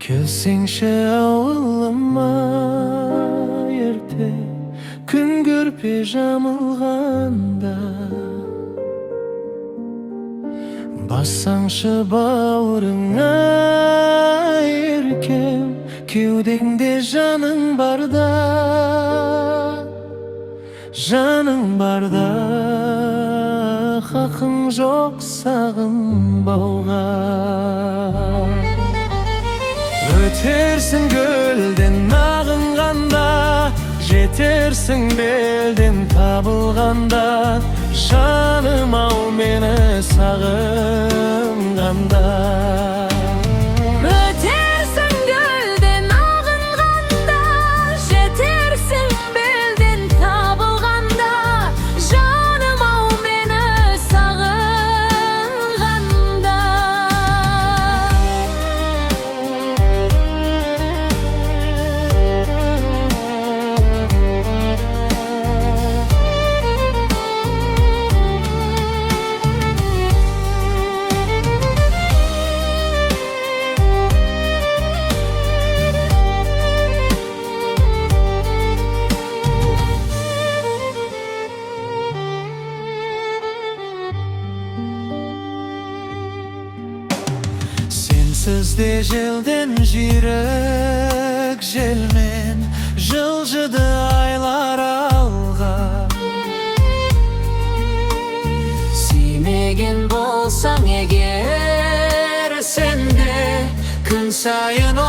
Келсеңші ауылыма ерте, күн көрпе жамылғанда, бассаңшы бауырыңа еркем, кеудеңде жаның барда, жаның барда, хақың жоқ сағынбауға. Өтерсің көлден ағынғанда, жетерсің белден табылғанда, жаным ау мені сағынғанда. Өтерсің көлден ағынғанда, жетерсің белден табылғанда, жаным ау мені сағынғанда. Сізде желден жүйрік желмен, жылжыды айлар алға. Сүймеген болсаң егер сенде, күн сайын